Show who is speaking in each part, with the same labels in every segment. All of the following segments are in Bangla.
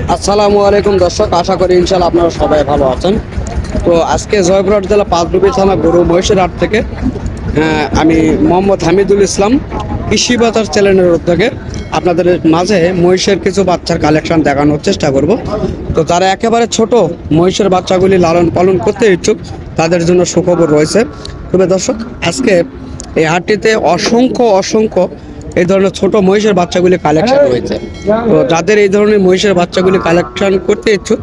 Speaker 1: আসসালামু আলাইকুম দর্শক, আশা করি ইনশাআল্লাহ আপনারা সবাই ভালো আছেন। তো আজকে জয়পুরহাট জেলা পাঁচবিবি থানা গরু মহিষের হাট থেকে আমি মোহাম্মদ হামিদুল ইসলাম কৃষি বাজার চ্যানেলের উদ্যোগে আপনাদের মাঝে মহিষের কিছু বাচ্চার কালেকশন দেখানোর চেষ্টা করব। তো যারা একেবারে ছোট মহিষের বাচ্চাগুলি লালন পালন করতে ইচ্ছুক তাদের জন্য সুখবর রয়েছে। তবে দর্শক, আজকে এই হাটটিতে অসংখ্য এই ধরনের ছোট মহিষের বাচ্চাগুলি কালেকশন রয়েছে। তো যাদের এই ধরনের মহিষের বাচ্চাগুলি কালেকশন করতে ইচ্ছুক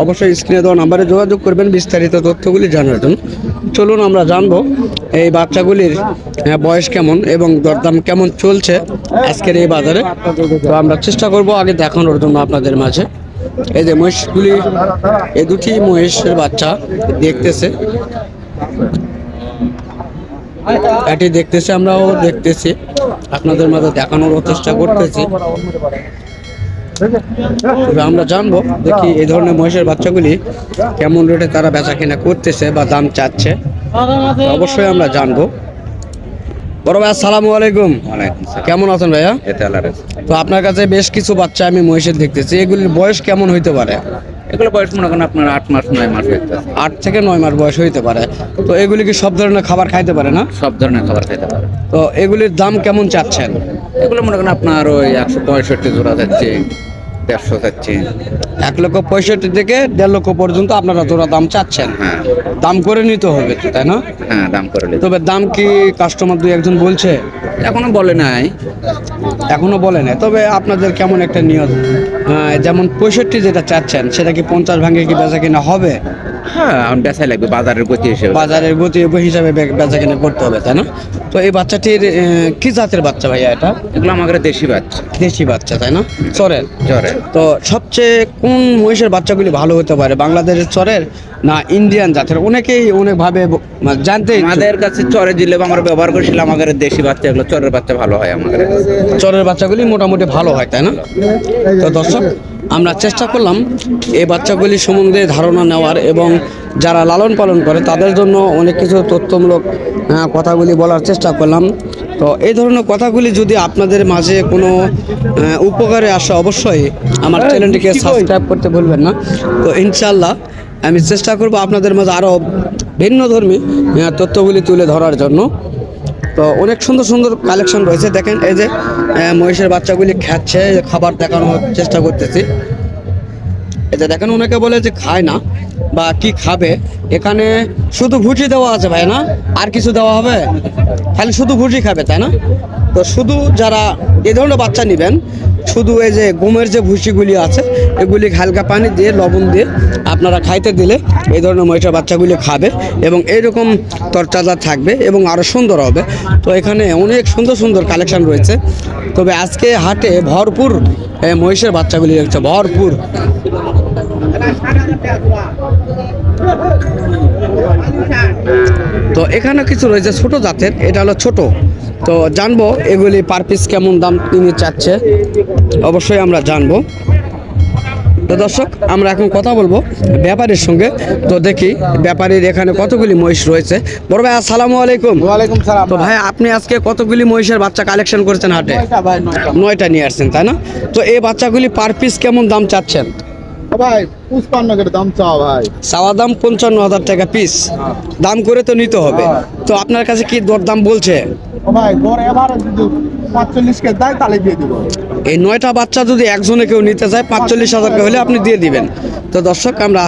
Speaker 1: অবশ্যই স্ক্রিনে দেওয়া নাম্বারে যোগাযোগ করবেন বিস্তারিত তথ্যগুলি জানার জন্য। চলুন আমরা জানবো এই বাচ্চাগুলির বয়স কেমন এবং দরদাম কেমন চলছে আজকের এই বাজারে। তো আমরা চেষ্টা করব আগে দেখানোর জন্য আপনাদের মাঝে। এই যে মহিষগুলি, এই দুটি মহিষের বাচ্চা দেখতেছে, এটি দেখতেছি, আমরাও দেখতেছি, আপনাদের মাঝে দেখানোর চেষ্টা করতেছি। তবে আমরা জানবো দেখি এই ধরনের মহিষের বাচ্চাগুলি কেমন রেটে তারা বেচা কিনা করতেছে বা দাম চাচ্ছে, অবশ্যই আমরা জানবো। বড় ভাই আসসালামু আলাইকুম। কেমন আছেন ভাইয়া? তো আপনার কাছে বেশ কিছু বাচ্চা আমি মহিষের দেখতেছি, এগুলির বয়স কেমন হইতে পারে?
Speaker 2: এগুলো বয়স মনে করেন আপনার 8 মাস 9 মাস হইতে
Speaker 1: 8 থেকে 9 মাস বয়স হইতে পারে। তো এগুলি কি সব ধরনের খাবার খাইতে পারে না?
Speaker 2: সব ধরনের খাবার খাইতে পারে।
Speaker 1: তো এগুলির দাম কেমন চাচ্ছেন?
Speaker 2: এগুলো মনে করেন আপনার ওই 165 জোড়া যাচ্ছে, 150 যাচ্ছে।
Speaker 1: 1,65,000 থেকে 1.5 লক্ষ পর্যন্ত আপনারা জোড়া দাম চাচ্ছেন।
Speaker 2: হ্যাঁ,
Speaker 1: দাম করে নিতে হবে তো, তাই না?
Speaker 2: হ্যাঁ, দাম করে নিতে।
Speaker 1: তবে দাম কি কাস্টমার দুই একজন বলছে?
Speaker 2: এখনো বলে নাই।
Speaker 1: এখনো বলে নাই। তবে আপনাদের কেমন একটা নিয়ত, যেমন 65 যেটা চাচ্ছেন সেটা কি 50 ভাঙে কি বেচা কিনা হবে?
Speaker 2: হ্যাঁ, এখন বেচাই লাগবে বাজারের গতি হিসেবে।
Speaker 1: বাজারের গতি হিসাবে বেচা কিনা করতে হবে, তাই না? তো এই বাচ্চাটির কি জাতের বাচ্চা ভাইয়া এটা?
Speaker 2: এগুলো আমাদের দেশি বাচ্চা।
Speaker 1: দেশি বাচ্চা, তাই না? চরের।
Speaker 2: চরের।
Speaker 1: তো সবচেয়ে কোন মহিষের বাচ্চাগুলি ভালো হতে পারে, বাংলাদেশের চরের না ইন্ডিয়ান জাতের? অনেকেই অনেকভাবে জানতে ইচ্ছুক।
Speaker 2: আমাদের কাছে চরে দিলে আমরা ব্যবহার করেছিলাম আমাদের দেশি বাচ্চা, এগুলো চরের বাচ্চা ভালো হয় আমাদের কাছে।
Speaker 1: চরের বাচ্চাগুলি মোটামুটি ভালো হয়, তাই না? তো দর্শক, আমরা চেষ্টা করলাম এই বাচ্চাগুলি সম্বন্ধে ধারণা নেওয়ার এবং যারা লালন পালন করে তাদের জন্য অনেক কিছু তথ্যমূলক কথাগুলি বলার চেষ্টা করলাম। তো এই ধরনের কথাগুলি যদি আপনাদের মাঝে কোনো উপকারে আসে অবশ্যই আমার চ্যানেলটিকে সাবস্ক্রাইব করতে ভুলবেন না। তো ইনশাআল্লাহ আমি চেষ্টা করব আপনাদের মাঝে আরও ভিন্নধর্মী তথ্যগুলি তুলে ধরার জন্য। তো অনেক সুন্দর কালেকশন রয়েছে। দেখেন এই যে মহিষের বাচ্চাগুলি খাচ্ছে, খাবার দেখানোর চেষ্টা করতেছি। এটা দেখেন, অনেকে বলে যে খায় না বা কি খাবে, এখানে শুধু ভুসি দেওয়া আছে ভাই, না আর কিছু দেওয়া হবে? খালি শুধু ভুসি খাবে, তাই না? তো শুধু যারা এই ধরনের বাচ্চা নেবেন, শুধু এই যে গমের যে ভুসিগুলি আছে এগুলি হালকা পানি দিয়ে লবণ দিয়ে আপনারা খাইতে দিলে এই ধরনের মহিষের বাচ্চাগুলি খাবে এবং এইরকম তরতাজা থাকবে এবং আরও সুন্দর হবে। তো এখানে অনেক সুন্দর কালেকশন রয়েছে। তবে আজকে হাটে ভরপুর মহিষের বাচ্চাগুলি রয়েছে, ভরপুর। তো এখানে কিছু রয়েছে ছোট জাতের, এটা হলো ছোট। তো জানবো এগুলি পার পিস কেমন দাম তিনি চাচ্ছে, অবশ্যই আমরা জানবো। তো দর্শক, আমরা এখন কথা বলবো ব্যাপারীর সঙ্গে। তো দেখি ব্যাপারীর এখানে কতগুলি মহিষ রয়েছে। বড় ভাই আসসালামু আলাইকুম।
Speaker 3: ওয়ালাইকুম সালাম।
Speaker 1: তো ভাই, আপনি আজকে কতগুলি মহিষের বাচ্চা কালেকশন করেছেন হাটে? 9টা নিয়ে আসছেন, তাই না? তো এই বাচ্চাগুলি পার পিস কেমন দাম চাচ্ছেন?
Speaker 3: ভাই 55 করে দাম চাও ভাই।
Speaker 1: চাওয়া দাম 55,000 টাকা পিস। দাম করে তো নিতে হবে। তো আপনার কাছে কি দরদাম বলছে?
Speaker 3: ভাই গড়ে এবার যদি 45 কে দেয় তাহলে দিয়ে দিব।
Speaker 1: এই 9টা বাচ্চা যদি একজনে কেউ নিতে চায় 45,000 টাকা হলে আপনি দিয়ে দিবেন। তো দর্শক, আমরা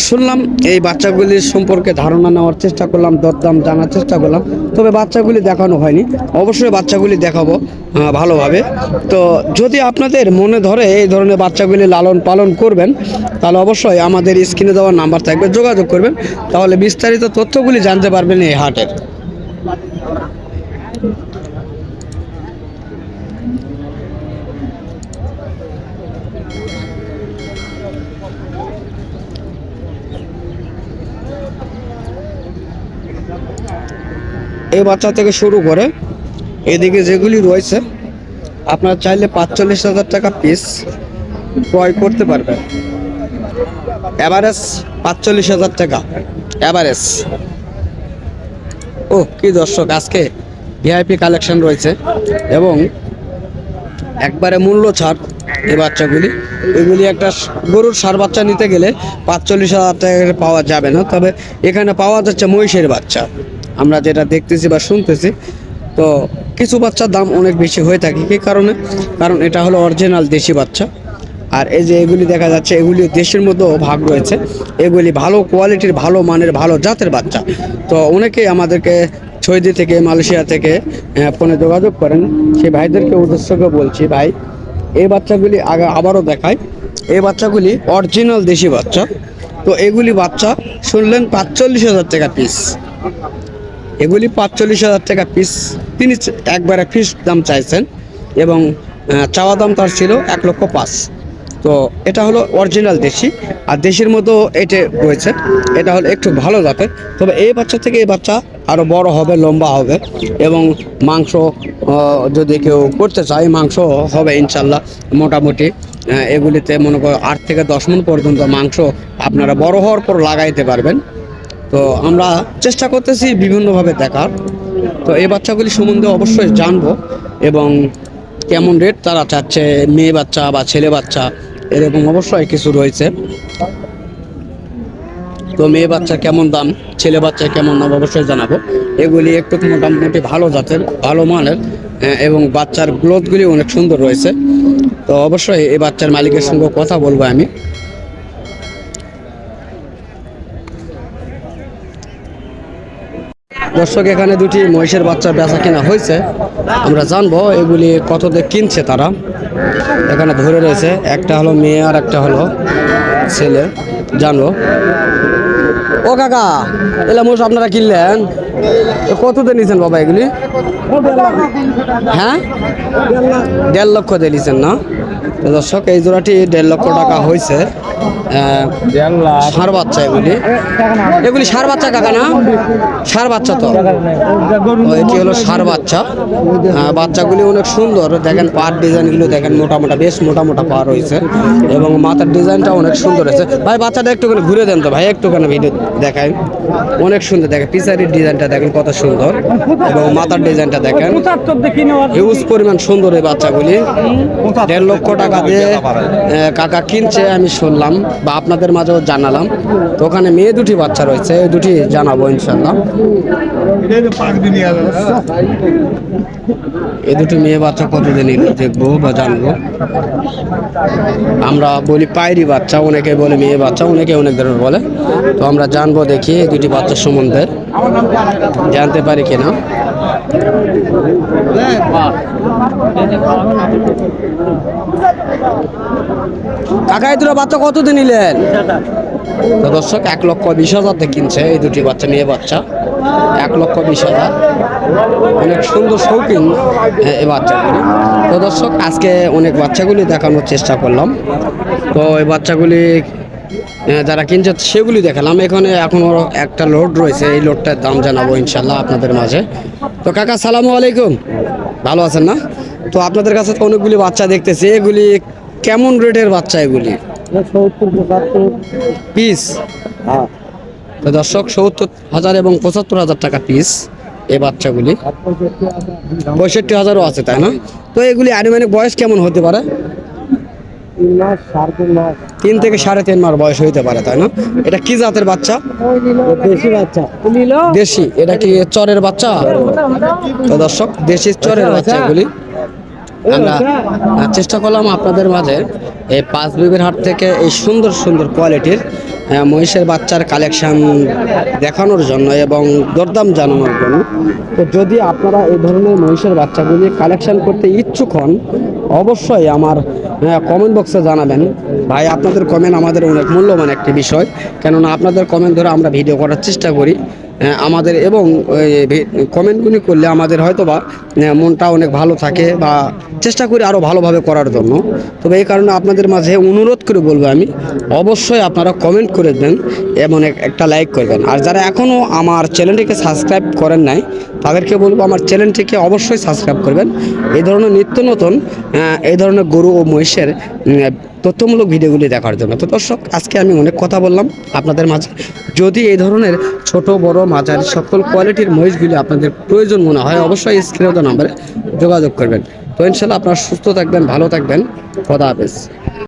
Speaker 1: শুনলাম এই বাচ্চাগুলির সম্পর্কে ধারণা নেওয়ার চেষ্টা করলাম, দরদাম জানার চেষ্টা করলাম। তবে বাচ্চাগুলি দেখানো হয়নি, অবশ্যই বাচ্চাগুলি দেখাবো ভালোভাবে। তো যদি আপনাদের মনে ধরে এই ধরনের বাচ্চাগুলি লালন পালন করবেন তাহলে অবশ্যই আমাদের স্ক্রিনে দেওয়ার নাম্বার থাকবে, যোগাযোগ করবেন, তাহলে বিস্তারিত তথ্যগুলি জানতে পারবেন এই হাটের। এই বাচ্চা থেকে শুরু করে এদিকে যেগুলি রয়েছে আপনারা চাইলে 45,000 টাকা পিস ক্রয় করতে পারবেন। এভারেজ 45,000 টাকা এভারেজ। ও কি দর্শক, আজকে ভিআইপি কালেকশন রয়েছে এবং একবারে মূল্য ছাড়। এই বাচ্চাগুলি। এগুলি একটা গরুর ষাঁড় বাচ্চা নিতে গেলে 45,000 টাকা পাওয়া যাবে না, তবে এখানে পাওয়া যাচ্ছে মহিষের বাচ্চা। আমরা যেটা দেখতেছি বা শুনতেছি, তো কিছু বাচ্চার দাম অনেক বেশি হয়ে থাকে। কী কারণে? কারণ এটা হলো অরিজিনাল দেশি বাচ্চা। আর এই যে এগুলি দেখা যাচ্ছে, এগুলি দেশের মধ্যেও ভাগ রয়েছে। এগুলি ভালো কোয়ালিটির, ভালো মানের, ভালো জাতের বাচ্চা। তো অনেকেই আমাদেরকে সৌদি থেকে, মালয়েশিয়া থেকে ফোনে যোগাযোগ করেন। সেই ভাইদেরকে উদ্দেশ্য করে বলছি, ভাই এই বাচ্চাগুলি আবারও দেখায়, এই বাচ্চাগুলি অরিজিনাল দেশি বাচ্চা। তো এগুলি বাচ্চা শুনলেন 45,000 টাকা পিস। এগুলি 45,000 টাকা পিস। তিনি একবারে ফিক্স দাম চাইছেন এবং চাওয়া দাম তার ছিল 1,05,000। তো এটা হলো অরিজিনাল দেশি, আর দেশির মতো এটা রয়েছে। এটা হলো একটু ভালো জাতের, তবে এই বাচ্চা থেকে এই বাচ্চা আরও বড় হবে, লম্বা হবে এবং মাংস যদি কেউ করতে চায়, মাংস হবে ইনশাল্লাহ মোটামুটি। এগুলিতে মনে করো 8 থেকে 10 মণ পর্যন্ত মাংস আপনারা বড় হওয়ার পর লাগাইতে পারবেন। তো আমরা চেষ্টা করতেছি বিভিন্নভাবে দেখার। তো এই বাচ্চাগুলি সম্বন্ধে অবশ্যই জানবো এবং কেমন রেট তারা চাচ্ছে, মেয়ে বাচ্চা বা ছেলে বাচ্চা এরকম অবশ্যই কিছু রয়েছে। তো মেয়ে বাচ্চা কেমন দাম, ছেলে বাচ্চা কেমন দাম অবশ্যই জানাবো। এগুলি একটু মোটামুটি ভালো জাতের, ভালো মানের এবং বাচ্চার গ্রোথগুলি অনেক সুন্দর রয়েছে। তো অবশ্যই এই বাচ্চার মালিকের সঙ্গে কথা বলবো আমি। দর্শক, এখানে দুটি মহিষের বাচ্চা বেচা কেনা হয়েছে। আমরা জানবো এগুলি কততে কিনছে তারা। এখানে ধরে রয়েছে, একটা হলো মেয়ে আর একটা হলো ছেলে। জানবো। ও কাকা, এলা মোষ আপনারা কিনলেন, কততে নিয়েছেন বাবা এগুলি? হ্যাঁ, 1.5 লক্ষ দিয়ে নিয়েছেন না? তো দর্শক, এই জোড়াটি 1.5 লক্ষ টাকা হয়েছে। ষাঁড় বাচ্চা এগুলি, এগুলি ষাঁড় বাচ্চা কাকা না? ষাঁড় বাচ্চা। তো এটি হলো ষাঁড় বাচ্চা। বাচ্চাগুলি অনেক সুন্দর, দেখেন পার ডিজাইনগুলো দেখেন, মোটা বেশ মোটা পা রয়েছে এবং মাথার ডিজাইনটা অনেক সুন্দর হয়েছে। ভাই বাচ্চাটা একটুখানি ঘুরে দেন তো ভাই, একটুখানি ভিডিও দেখায়। অনেক সুন্দর দেখেন, পিছারির ডিজাইনটা দেখেন কত সুন্দর এবং মাথার ডিজাইনটা দেখেন হিউজ পরিমাণ সুন্দর। এই বাচ্চাগুলি 1.5 লক্ষ টাকা দিয়ে কাকা কিনছে আমি শুনলাম, বা আপনাদের মাঝেও জানালাম। তো ওখানে মেয়ে দুটি বাচ্চা রয়েছে, এই দুটি জানাবো ইনশাল্লাহ। এই দুটি মেয়ে বাচ্চা কতদিন দেখবো বা জানবো। আমরা বলি পায়রি বাচ্চা, অনেকে বলে মেয়ে বাচ্চা, অনেকে অনেক ধরনের বলে। তো আমরা জানবো, দেখি এই দুটি বাচ্চার সম্বন্ধে জানতে পারি কিনা। কাকা, এই দুটো বাচ্চা কতদিন নিলেন? তো দর্শক, 1,20,000 কিনছে এই দুটি বাচ্চা, মেয়ে বাচ্চা 1,20,000। অনেক সুন্দর শৌখিন এই বাচ্চাগুলি। তো দর্শক, আজকে অনেক বাচ্চাগুলি দেখানোর চেষ্টা করলাম। তো এই বাচ্চাগুলি যারা কিনছে সেগুলি দেখালাম। এখানে এখনও একটা লোড রয়েছে, এই লোডটার দাম জানাবো ইনশাল্লাহ আপনাদের মাঝে। তো কাকা, সালামু আলাইকুম, ভালো আছেন না? তো আপনাদের কাছে তো অনেকগুলি বাচ্চা দেখতেছি, এগুলি কেমন রেটের বাচ্চা এগুলি?
Speaker 3: 70-75
Speaker 1: পিস। তো দর্শক, 70,000 এবং 75,000 টাকা পিস এই বাচ্চাগুলি। 65,000ও আছে, তাই না? তো এগুলি আনুমানিক বয়স কেমন হতে পারে? 3 থেকে 3.5 মাস বয়স হইতে পারে, তাই না? এটা কি জাতের বাচ্চা?
Speaker 3: দেশি বাচ্চা।
Speaker 1: দেশি। এটা কি চরের বাচ্চা? তো দর্শক, দেশি চরের বাচ্চা এগুলি। আমরা চেষ্টা করলাম আপনাদের মাঝে এই পাঁচবিবির হাট থেকে এই সুন্দর সুন্দর কোয়ালিটির মহিষের বাচ্চার কালেকশন দেখানোর জন্য এবং দরদাম জানানোর জন্য। তো যদি আপনারা এই ধরনের মহিষের বাচ্চাগুলি কালেকশন করতে ইচ্ছুক হন, অবশ্যই আমার কমেন্ট বক্সে জানাবেন। ভাই, আপনাদের কমেন্ট আমাদের অনেক মূল্যবান একটি বিষয়, কেননা আপনাদের কমেন্ট ধরে আমরা ভিডিও করার চেষ্টা করি আমাদের, এবং কমেন্টগুলি করলে আমাদের হয়তোবা মনটা অনেক ভালো থাকে বা চেষ্টা করি আরও ভালোভাবে করার জন্য। তবে এই কারণে আপনাদের মাঝে অনুরোধ করে বলবো আমি, অবশ্যই আপনারা কমেন্ট করে দেন এবং একটা লাইক করবেন। আর যারা এখনও আমার চ্যানেলটিকে সাবস্ক্রাইব করেন নাই, তাদেরকে বলবো আমার চ্যানেলটিকে অবশ্যই সাবস্ক্রাইব করবেন এই ধরনের নিত্য নতুন এই ধরনের গরু ও মহিষের তথ্যমূলক ভিডিওগুলি দেখার জন্য। তো দর্শক, আজকে আমি অনেক কথা বললাম আপনাদের মাঝে। যদি এই ধরনের ছোট বড় মাঝারি সকল কোয়ালিটির মহিষগুলি আপনাদের প্রয়োজন মনে হয়, অবশ্যই স্ক্রিনে দেওয়া নম্বরে যোগাযোগ করবেন। তো ইনশাল্লাহ আপনারা সুস্থ থাকবেন, ভালো থাকবেন। খোদা হাফেজ।